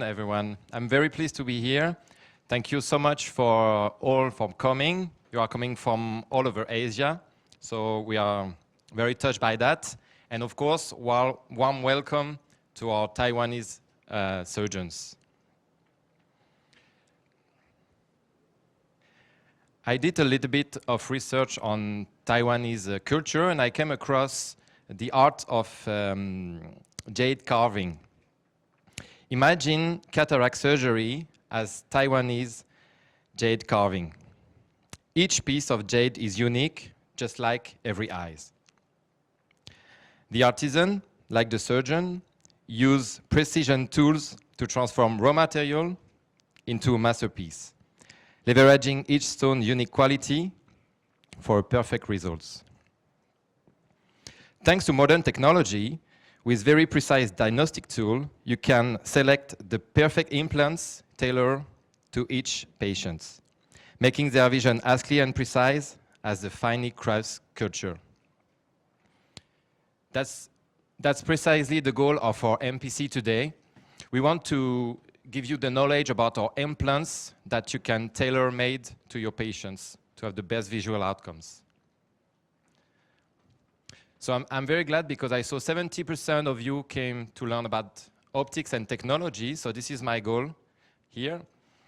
Everyone, I'm very pleased to be here. Thank you so much for all for coming. You are coming from all over Asia, so we are very touched by that. And of course, warm welcome to our Taiwanese surgeons. I did a little bit of research on Taiwanese culture, and I came across the art of jade carving. Imagine cataract surgery as Taiwanese jade carving. Each piece of jade is unique, just like every eye. The artisan, like the surgeon, use precision tools to transform raw material into a masterpiece, leveraging each stone's unique quality for perfect results. Thanks to modern technology, with very precise diagnostic tool, you can select the perfect implants tailored to each patient, making their vision as clear and precise as the finely crafted sculpture. That's precisely the goal of our MPC today. We want to give you the knowledge about our implants that you can tailor-made to your patients to have the best visual outcomes. So I'm very glad because I saw 70% of you came to learn about optics and technology, so this is my goal here.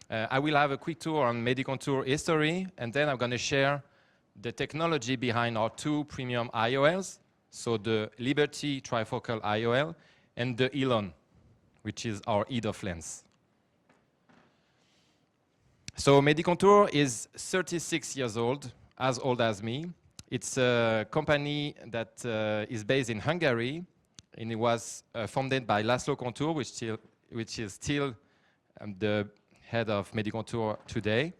I will have a quick tour on Medicontur history, and then I'm going to share the technology behind our two premium IOLs, so the Liberty trifocal IOL and the Elon, which is our EDOF lens. So Medicontur is 36 years old as me. It's a company that is based in Hungary, and it was founded by Laszlo Kontur, which is still the head of Medicontur today.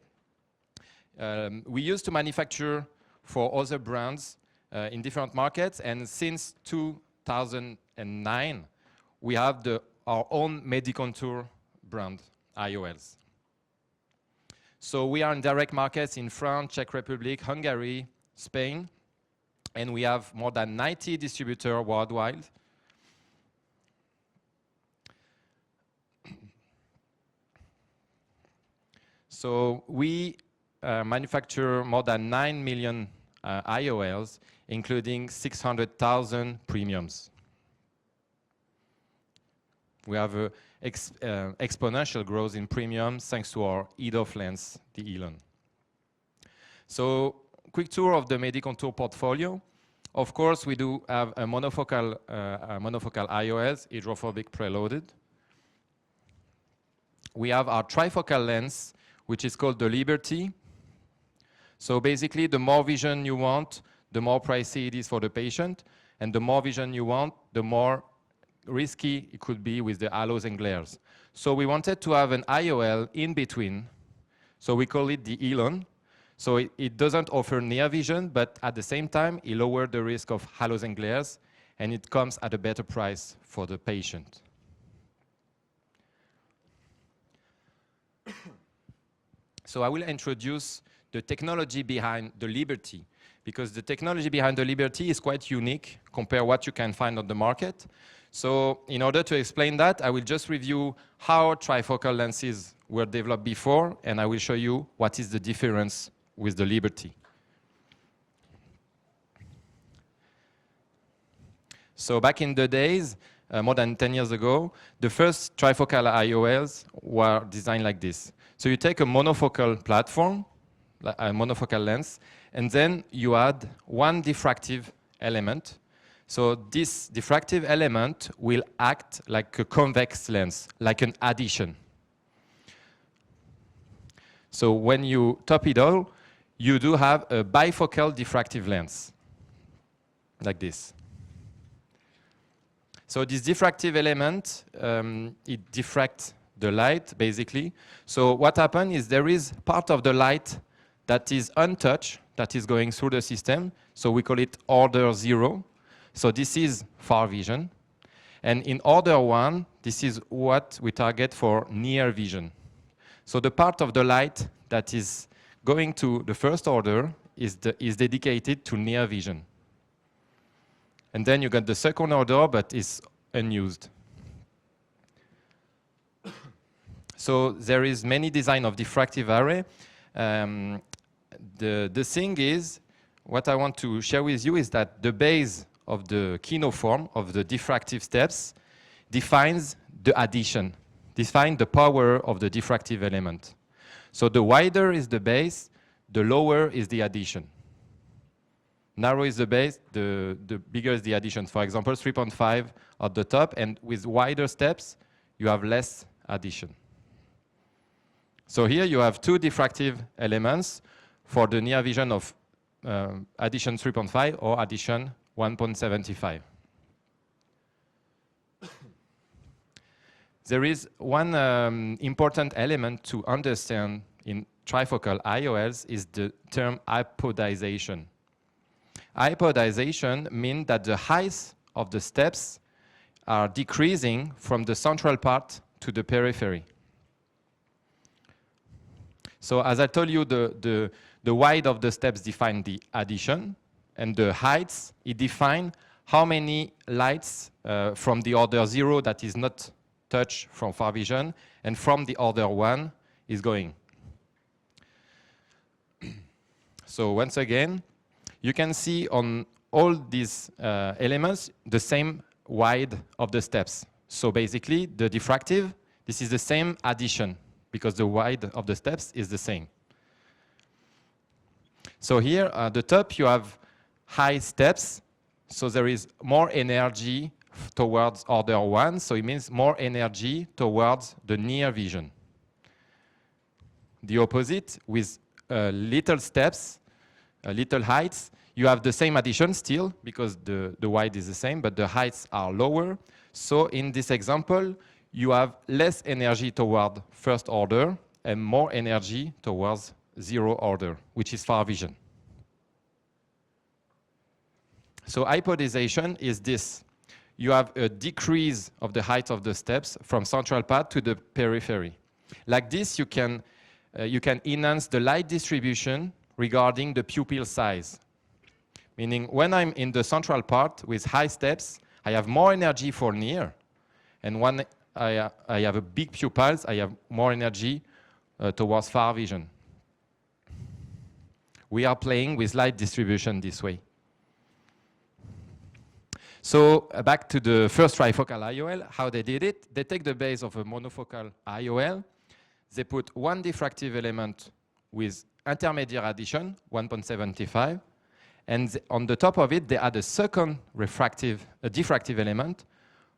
We used to manufacture for other brands in different markets, and since 2009, we have our own Medicontur brand, IOLs. So we are in direct markets in France, Czech Republic, Hungary, Spain, and we have more than 90 distributors worldwide. So we manufacture more than 9 million IOLs, including 600,000 premiums. We have an exponential growth in premiums thanks to our EDOF lens, the Elon. So quick tour of the Medicontur portfolio. Of course, we do have a monofocal IOLs, hydrophobic preloaded. We have our trifocal lens, which is called the Liberty. So basically, the more vision you want, the more pricey it is for the patient, and the more vision you want, the more risky it could be with the halos and glares. So we wanted to have an IOL in between, so we call it the Elon. So it doesn't offer near vision, but at the same time, it lowers the risk of halos and glares, and it comes at a better price for the patient. So I will introduce the technology behind the Liberty, because the technology behind the Liberty is quite unique compared to what you can find on the market. So in order to explain that, I will just review how trifocal lenses were developed before, and I will show you what is the difference with the Liberty. So back in the days, more than 10 years ago, the first trifocal IOLs were designed like this. So you take a monofocal platform, a monofocal lens, and then you add one diffractive element. So this diffractive element will act like a convex lens, like an addition. So when you top it all, you do have a bifocal diffractive lens, like this. So this diffractive element, it diffracts the light, basically. So what happens is there is part of the light that is untouched, that is going through the system. So we call it order 0. So this is far vision. And in order 1, this is what we target for near vision. So the part of the light that is going to the first order is dedicated to near vision. And then you got the second order, but it's unused. So there is many design of diffractive array. The thing is, what I want to share with you is that the base of the kinoform of the diffractive steps defines the addition, defines the power of the diffractive element. So the wider is the base, the lower is the addition. Narrow is the base, the bigger is the addition. For example, 3.5 at the top, and with wider steps, you have less addition. So here you have two diffractive elements for the near vision of addition 3.5 or addition 1.75. There is one important element to understand in trifocal IOLs is the term hypodization. Hypodization means that the height of the steps are decreasing from the central part to the periphery. So as I told you, the width of the steps define the addition, and the heights, it define how many lights from the order 0 that is not touched from far vision, and from the order 1 is going. So once again, you can see on all these elements the same width of the steps. So basically, the diffractive, this is the same addition, because the width of the steps is the same. So here at the top, you have high steps, so there is more energy towards order 1, so it means more energy towards the near vision. The opposite, with little steps, little heights, you have the same addition still, because the width is the same, but the heights are lower. So in this example, you have less energy toward first order and more energy towards 0 order, which is far vision. So hypodization is this. You have a decrease of the height of the steps from central part to the periphery. Like this, you can enhance the light distribution regarding the pupil size. Meaning, when I'm in the central part with high steps, I have more energy for near, and when I have a big pupils, I have more energy towards far vision. We are playing with light distribution this way. So back to the first trifocal IOL, how they did it. They take the base of a monofocal IOL. They put one diffractive element with intermediate addition, 1.75. And on the top of it, they add a second diffractive element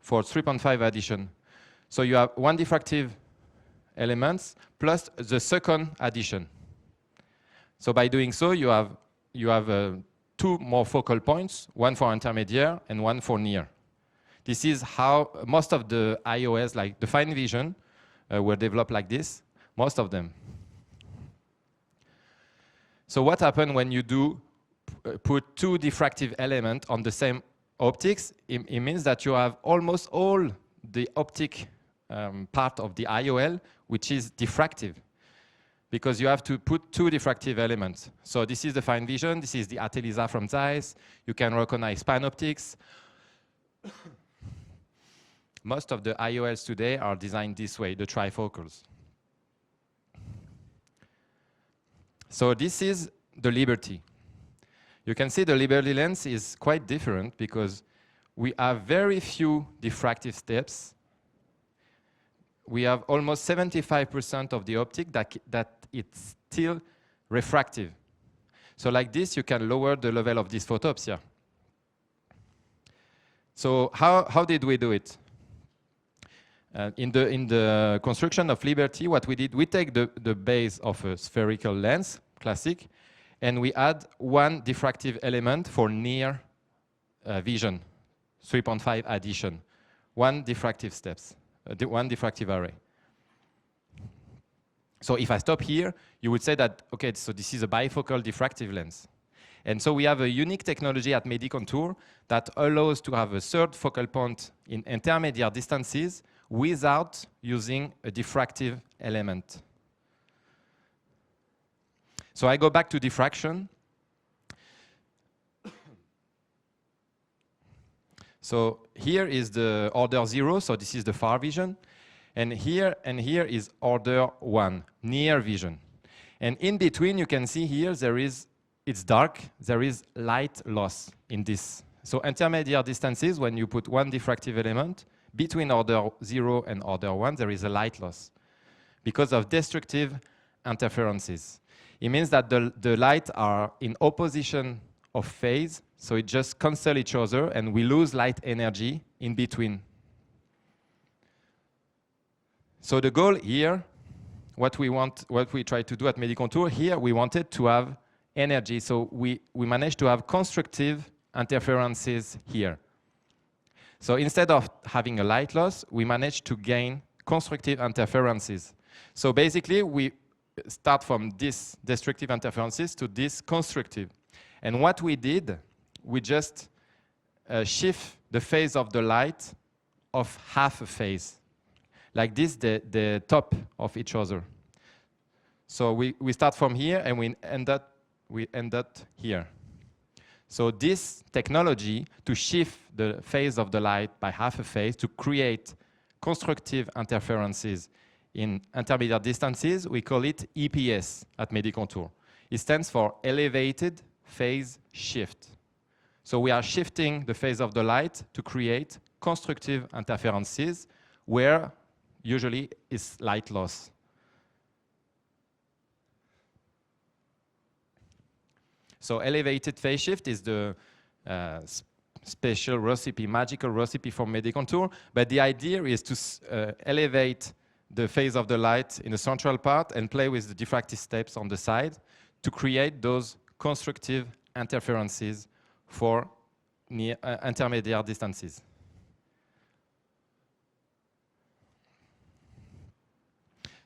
for 3.5 addition. So you have one diffractive element plus the second addition. So by doing so, you have two more focal points, one for intermediate and one for near. This is how most of the IOLs, like the fine vision, were developed like this, most of them. So what happens when you do put two diffractive elements on the same optics? It means that you have almost all the optic part of the IOL, which is diffractive, because you have to put two diffractive elements. So this is the fine vision, this is the Atelisa from Zeiss. You can recognize panoptics. Most of the IOLs today are designed this way, the trifocals. So this is the Liberty. You can see the Liberty lens is quite different because we have very few diffractive steps. We have almost 75% of the optic that it's still refractive. So like this, you can lower the level of dysphotopsia. So how did we do it? In the construction of Liberty, what we did, we take the base of a spherical lens, classic, and we add one diffractive element for near vision, 3.5 addition, one diffractive steps, one diffractive array. So if I stop here, you would say that, okay, so this is a bifocal diffractive lens. And so we have a unique technology at Medicontur that allows to have a third focal point in intermediate distances without using a diffractive element. So I go back to diffraction. So here is the order 0, so this is the far vision. And here is order 1, near vision. And in between, you can see here, it's dark, there is light loss in this. So intermediate distances, when you put one diffractive element, between order 0 and order 1, there is a light loss because of destructive interferences. It means that the light are in opposition of phase, so it just cancel each other, and we lose light energy in between. So the goal here, what we try to do at Medicontur here, we wanted to have energy, so we managed to have constructive interferences here. So instead of having a light loss, we managed to gain constructive interferences. So basically, we start from this destructive interferences to this constructive. And what we did, we just shift the phase of the light of half a phase. Like this, the top of each other. So we start from here and we end up here. So this technology to shift the phase of the light by half a phase to create constructive interferences in intermediate distances, we call it EPS at Medicontur. It stands for elevated phase shift. So we are shifting the phase of the light to create constructive interferences where usually is light loss. So elevated phase shift is the special recipe, magical recipe for Medicontur, but the idea is to elevate the phase of the light in the central part and play with the diffractive steps on the side to create those constructive interferences for near intermediate distances.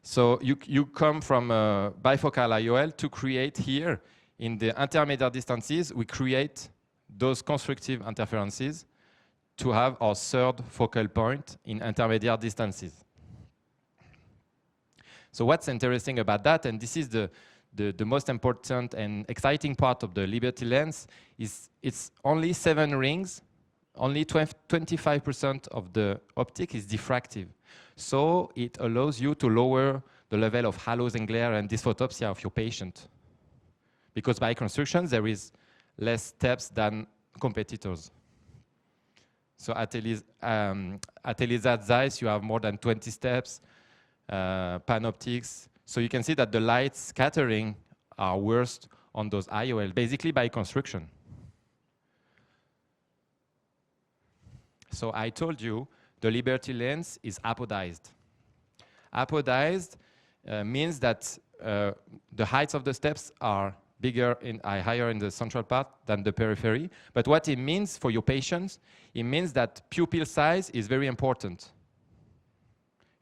So you come from a bifocal IOL to create here, in the intermediate distances, we create those constructive interferences to have our third focal point in intermediate distances. So what's interesting about that, and this is the most important and exciting part of the Liberty lens, is it's only 7 rings, only 25% of the optic is diffractive. So it allows you to lower the level of halos and glare and dysphotopsia of your patient. Because by construction, there is less steps than competitors. So at Elisat Zeiss, you have more than 20 steps, panoptics. So you can see that the light scattering are worst on those IOL, basically by construction. So I told you the Liberty lens is apodized. Apodized means that the heights of the steps are higher in the central part than the periphery. But what it means for your patients, it means that pupil size is very important.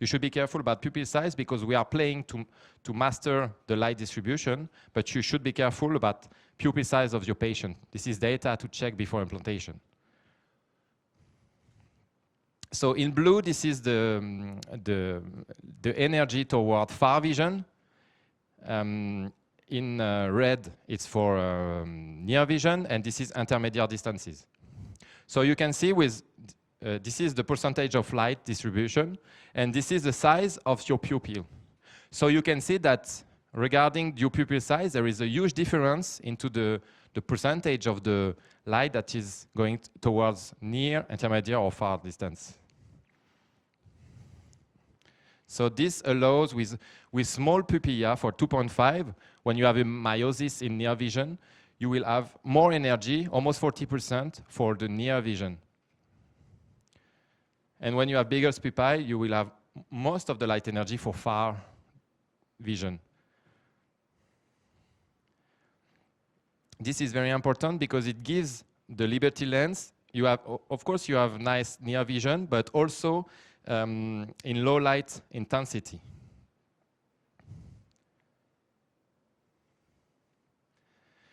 You should be careful about pupil size because we are playing to master the light distribution, but you should be careful about pupil size of your patient. This is data to check before implantation. So in blue, this is the energy toward far vision. In red, it's for near vision, and this is intermediate distances. So you can see with this is the percentage of light distribution, and this is the size of your pupil. So you can see that regarding your pupil size, there is a huge difference into the percentage of the light that is going towards near, intermediate, or far distance. So this allows with small pupilla for 2.5, when you have a meiosis in near vision, you will have more energy, almost 40% for the near vision. And when you have bigger pupillae, you will have most of the light energy for far vision. This is very important because it gives the Liberty lens, you have, of course, you have nice near vision, but also in low light intensity.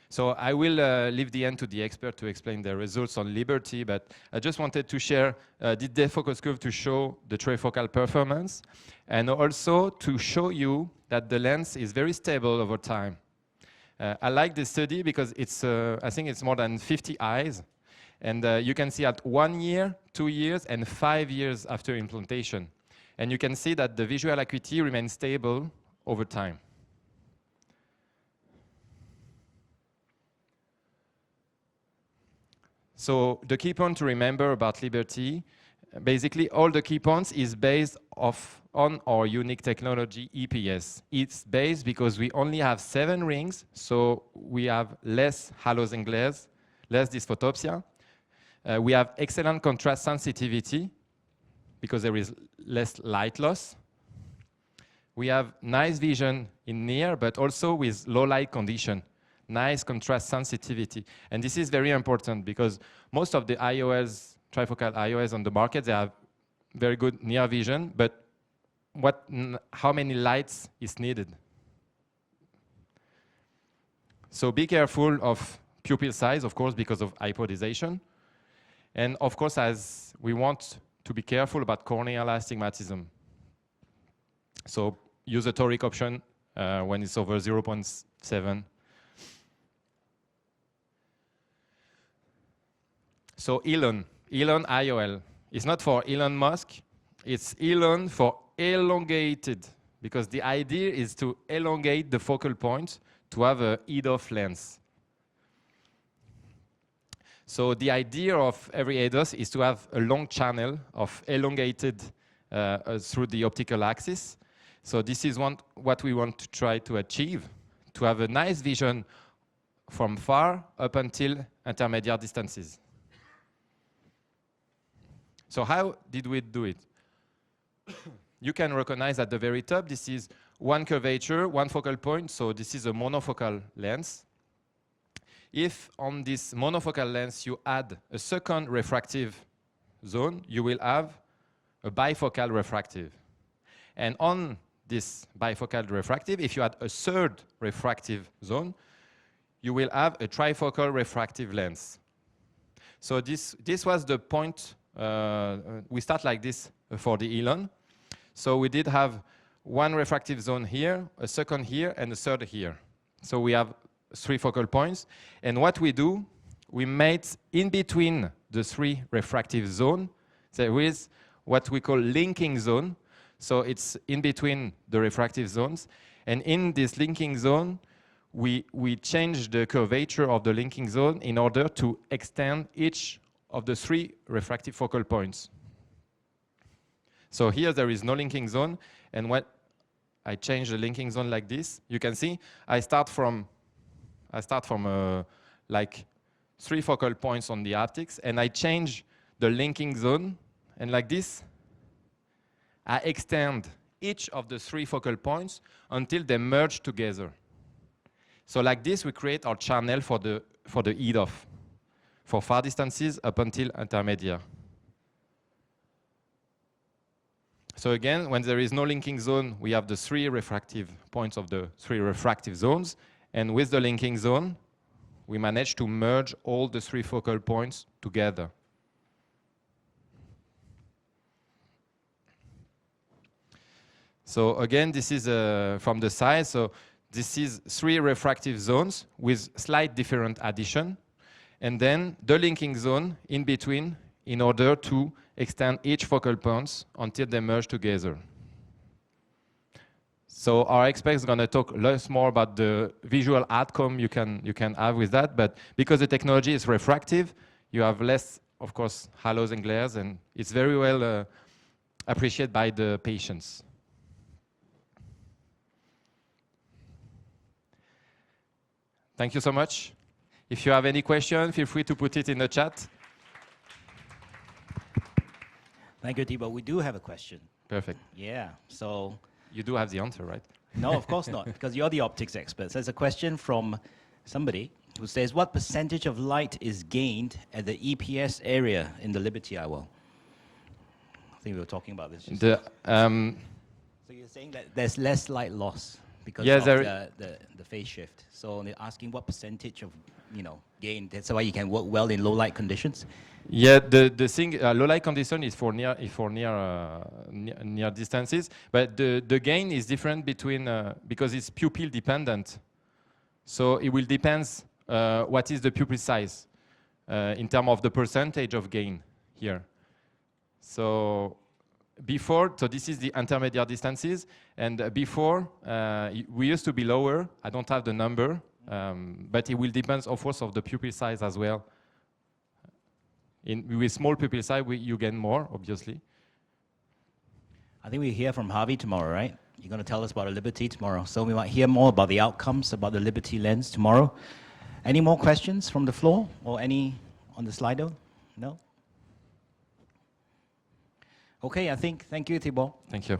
So I will leave the end to the expert to explain the results on Liberty, but I just wanted to share the focus curve to show the trifocal performance, and also to show you that the lens is very stable over time. I like this study because it's, I think it's more than 50 eyes, and you can see at 1 year, 2 years, and 5 years after implantation. And you can see that the visual acuity remains stable over time. So the key point to remember about Liberty, basically all the key points is based on our unique technology, EPS. It's based because we only have 7 rings, so we have less halos and glares, less dysphotopsia. We have excellent contrast sensitivity because there is less light loss. We have nice vision in near, but also with low light condition. Nice contrast sensitivity. And this is very important because most of the IOLs, trifocal IOLs on the market, they have very good near vision, but how many lights is needed? So be careful of pupil size, of course, because of hypodization. And of course, as we want to be careful about corneal astigmatism. So use a toric option when it's over 0.7. So Elon IOL is not for Elon Musk, it's Elon for elongated, because the idea is to elongate the focal point to have a EDOF lens. So the idea of every EDOF is to have a long channel of elongated through the optical axis. So this is what we want to try to achieve, to have a nice vision from far up until intermediate distances. So how did we do it? You can recognize at the very top, this is one curvature, one focal point, so this is a monofocal lens. If on this monofocal lens you add a second refractive zone, you will have a bifocal refractive. And on this bifocal refractive, if you add a third refractive zone, you will have a trifocal refractive lens. So this was the point. We start like this for the Elon. So we did have one refractive zone here, a second here, and a third here. So we have 3 focal points. And what we do, we made in between the 3 refractive zones, there is what we call linking zone. So it's in between the refractive zones. And in this linking zone, we change the curvature of the linking zone in order to extend each of the 3 refractive focal points. So here there is no linking zone, and when I change the linking zone like this, you can see I start from like 3 focal points on the optics, and I change the linking zone, and like this, I extend each of the 3 focal points until they merge together. So like this, we create our channel for the EDOF. For far distances up until intermediate. So again, when there is no linking zone, we have the 3 refractive points of the 3 refractive zones. And with the linking zone, we manage to merge all the 3 focal points together. So again, this is from the side. So this is 3 refractive zones with slight different addition. And then the linking zone in between in order to extend each focal points until they merge together. So our expert is going to talk less more about the visual outcome you can have with that, but because the technology is refractive, you have less, of course, halos and glares, and it's very well appreciated by the patients. Thank you so much. If you have any question, feel free to put it in the chat. Thank you, Thibaut. We do have a question. Perfect. Yeah, so... You do have the answer, right? No, of course not, because you're the optics expert. So there's a question from somebody who says, what percentage of light is gained at the EPS area in the Liberty IOL? I think we were talking about this. So you're saying that there's less light loss because of the phase shift. So they're asking what percentage of gain. That's why you can work well in low light conditions. Yeah, the thing low light condition is for near distances, but the gain is different between because it's pupil dependent. So it will depend what is the pupil size in terms of the percentage of gain here. So before, so this is the intermediate distances, and before we used to be lower. I don't have the number, but it will depend, of course, of the pupil size as well. With small pupil size, you gain more, obviously. I think we hear from Harvey tomorrow, right? You're going to tell us about the Liberty tomorrow, so we might hear more about the outcomes about the Liberty lens tomorrow. Any more questions from the floor or any on the Slido? No? Okay, thank you, Thibaut. Thank you.